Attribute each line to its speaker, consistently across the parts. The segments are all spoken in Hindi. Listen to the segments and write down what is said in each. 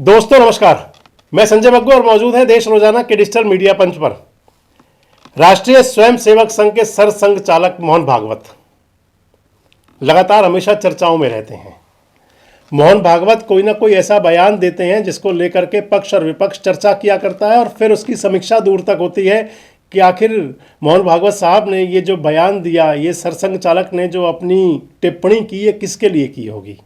Speaker 1: दोस्तों नमस्कार, मैं संजय बग्गू और मौजूद है देश रोजाना के डिजिटल मीडिया पंच पर। राष्ट्रीय स्वयं सेवक संघ के सरसंघ चालक मोहन भागवत लगातार हमेशा चर्चाओं में रहते हैं। मोहन भागवत कोई ना कोई ऐसा बयान देते हैं जिसको लेकर के पक्ष और विपक्ष चर्चा किया करता है और फिर उसकी समीक्षा दूर तक होती है कि आखिर मोहन भागवत साहब ने ये जो बयान दिया, ये सरसंघ चालक ने जो अपनी टिप्पणी की, ये किसके लिए की होगी।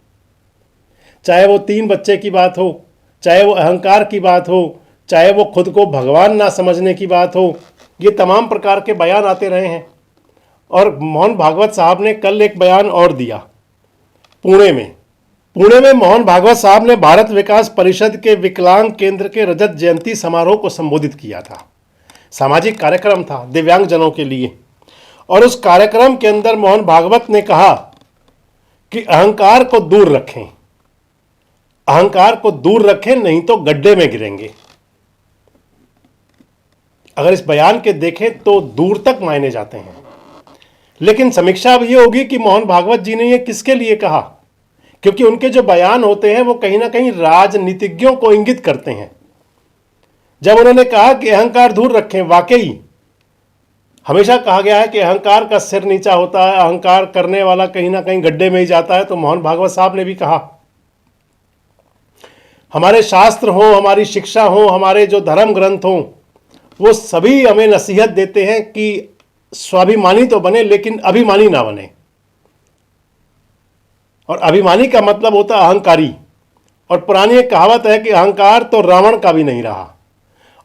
Speaker 1: चाहे वो 3 बच्चे की बात हो, चाहे वो अहंकार की बात हो, चाहे वो खुद को भगवान ना समझने की बात हो, ये तमाम प्रकार के बयान आते रहे हैं। और मोहन भागवत साहब ने कल एक बयान और दिया पुणे में मोहन भागवत साहब ने भारत विकास परिषद के विकलांग केंद्र के रजत जयंती समारोह को संबोधित किया था। सामाजिक कार्यक्रम था दिव्यांगजनों के लिए, और उस कार्यक्रम के अंदर मोहन भागवत ने कहा कि अहंकार को दूर रखें, अहंकार को दूर रखें, नहीं तो गड्ढे में गिरेंगे। अगर इस बयान के देखें तो दूर तक मायने जाते हैं, लेकिन समीक्षा अब ये होगी कि मोहन भागवत जी ने ये किसके लिए कहा, क्योंकि उनके जो बयान होते हैं वो कहीं ना कहीं राजनीतिज्ञों को इंगित करते हैं। जब उन्होंने कहा कि अहंकार दूर रखें, वाकई हमेशा कहा गया है कि अहंकार का सिर नीचा होता है, अहंकार करने वाला कहीं ना कहीं गड्ढे में ही जाता है। तो मोहन भागवत साहब ने भी कहा, हमारे शास्त्र हो, हमारी शिक्षा हो, हमारे जो धर्म ग्रंथ हो, वो सभी हमें नसीहत देते हैं कि स्वाभिमानी तो बने लेकिन अभिमानी ना बने। और अभिमानी का मतलब होता है अहंकारी। और पुरानी एक कहावत है कि अहंकार तो रावण का भी नहीं रहा।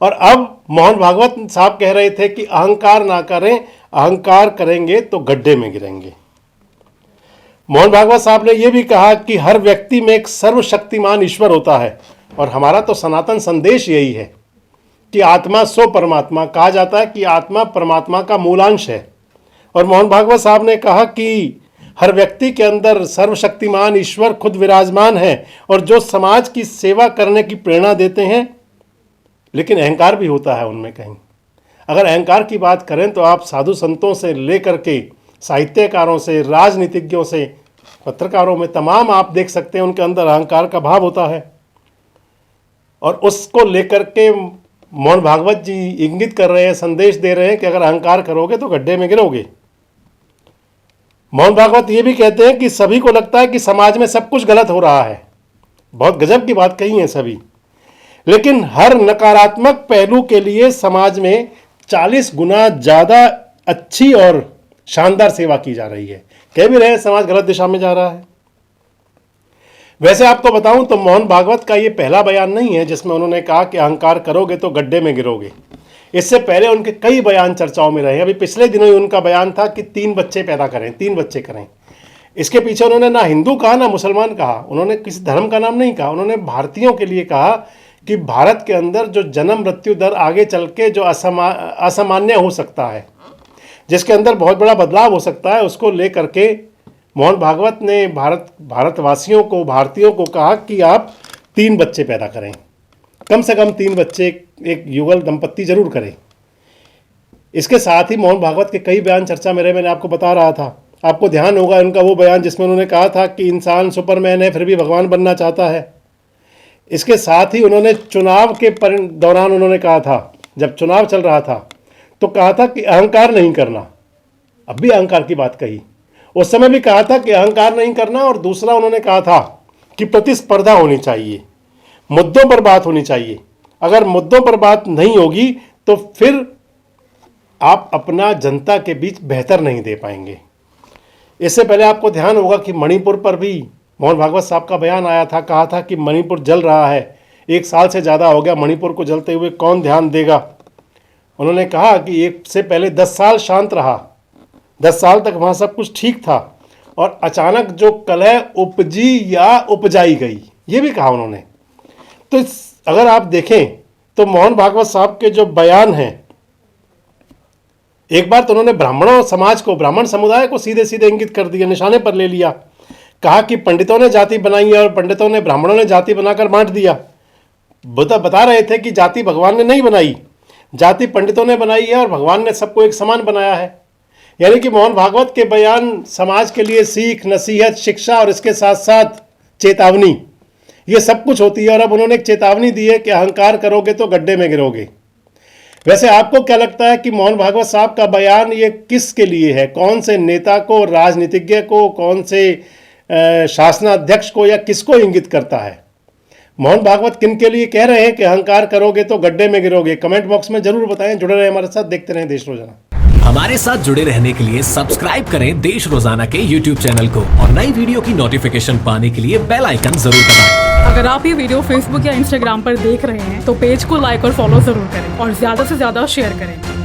Speaker 1: और अब मोहन भागवत साहब कह रहे थे कि अहंकार ना करें, अहंकार करेंगे तो गड्ढे में गिरेंगे। मोहन भागवत साहब ने यह भी कहा कि हर व्यक्ति में एक सर्वशक्तिमान ईश्वर होता है, और हमारा तो सनातन संदेश यही है कि आत्मा सो परमात्मा। कहा जाता है कि आत्मा परमात्मा का मूलांश है। और मोहन भागवत साहब ने कहा कि हर व्यक्ति के अंदर सर्वशक्तिमान ईश्वर खुद विराजमान है, और जो समाज की सेवा करने की प्रेरणा देते हैं, लेकिन अहंकार भी होता है उनमें कहीं। अगर अहंकार की बात करें तो आप साधु संतों से लेकर के साहित्यकारों से, राजनीतिज्ञों से, पत्रकारों में तमाम आप देख सकते हैं उनके अंदर अहंकार का भाव होता है। और उसको लेकर के मोहन भागवत जी इंगित कर रहे हैं, संदेश दे रहे हैं कि अगर अहंकार करोगे तो गड्ढे में गिरोगे। मोहन भागवत ये भी कहते हैं कि सभी को लगता है कि समाज में सब कुछ गलत हो रहा है। बहुत गजब की बात कही है सभी, लेकिन हर नकारात्मक पहलू के लिए समाज में 40 गुना ज़्यादा अच्छी और शानदार सेवा की जा रही है। कह भी रहे समाज गलत दिशा में जा रहा है। वैसे आपको बताऊं तो मोहन भागवत का ये पहला बयान नहीं है जिसमें उन्होंने कहा कि अहंकार करोगे तो गड्ढे में गिरोगे। इससे पहले उनके कई बयान चर्चाओं में रहे। अभी पिछले दिनों ही उनका बयान था कि 3 बच्चे पैदा करें, 3 बच्चे करें। इसके पीछे उन्होंने ना हिंदू कहा ना मुसलमान कहा, उन्होंने किसी धर्म का नाम नहीं कहा। उन्होंने भारतीयों के लिए कहा कि भारत के अंदर जो जन्म मृत्यु दर आगे चल के जो असामान्य हो सकता है, जिसके अंदर बहुत बड़ा बदलाव हो सकता है, उसको लेकर के मोहन भागवत ने भारतवासियों को, भारतीयों को कहा कि आप 3 बच्चे पैदा करें, कम से कम 3 बच्चे, एक युगल दंपत्ति जरूर करें। इसके साथ ही मोहन भागवत के कई बयान चर्चा में रहे। मैंने आपको बता रहा था, आपको ध्यान होगा उनका वो बयान जिसमें उन्होंने कहा था कि इंसान सुपरमैन है फिर भी भगवान बनना चाहता है। इसके साथ ही उन्होंने चुनाव के दौरान उन्होंने कहा था, जब चुनाव चल रहा था तो कहा था कि अहंकार नहीं करना। अब भी अहंकार की बात कही, उस समय भी कहा था कि अहंकार नहीं करना। और दूसरा उन्होंने कहा था कि प्रतिस्पर्धा होनी चाहिए, मुद्दों पर बात होनी चाहिए। अगर मुद्दों पर बात नहीं होगी तो फिर आप अपना जनता के बीच बेहतर नहीं दे पाएंगे। इससे पहले आपको ध्यान होगा कि मणिपुर पर भी मोहन भागवत साहब का बयान आया था। कहा था कि मणिपुर जल रहा है, 1 साल से ज़्यादा हो गया मणिपुर को जलते हुए, कौन ध्यान देगा। उन्होंने कहा कि एक से पहले 10 साल शांत रहा, 10 साल तक वहाँ सब कुछ ठीक था, और अचानक जो कलह उपजी या उपजाई गई, ये भी कहा उन्होंने। तो अगर आप देखें तो मोहन भागवत साहब के जो बयान हैं, एक बार तो उन्होंने ब्राह्मणों समाज को, ब्राह्मण समुदाय को सीधे सीधे इंगित कर दिया, निशाने पर ले लिया। कहा कि पंडितों ने जाति बनाई है और पंडितों ने ब्राह्मणों ने जाति बनाकर बांट दिया। बता रहे थे कि जाति भगवान ने नहीं बनाई, जाति पंडितों ने बनाई है और भगवान ने सबको एक समान बनाया है। यानी कि मोहन भागवत के बयान समाज के लिए सीख, नसीहत, शिक्षा और इसके साथ साथ चेतावनी, ये सब कुछ होती है। और अब उन्होंने एक चेतावनी दी है कि अहंकार करोगे तो गड्ढे में गिरोगे। वैसे आपको क्या लगता है कि मोहन भागवत साहब का बयान ये किसके लिए है? कौन से नेता को, राजनीतिज्ञ को, कौन से शासनाध्यक्ष को, या किसको इंगित करता है? मोहन भागवत किन के लिए कह रहे हैं कि अहंकार करोगे तो गड्ढे में गिरोगे? कमेंट बॉक्स में जरूर बताएं। जुड़े रहे हमारे साथ, देखते रहें देश रोजाना।
Speaker 2: हमारे साथ जुड़े रहने के लिए सब्सक्राइब करें देश रोजाना के YouTube चैनल को और नई वीडियो की नोटिफिकेशन पाने के लिए बेल आइकन जरूर दबाएं।
Speaker 3: अगर आप ये वीडियो फेसबुक या इंस्टाग्राम पर देख रहे हैं तो पेज को लाइक और फॉलो जरूर करें और ज्यादा से ज्यादा शेयर करें।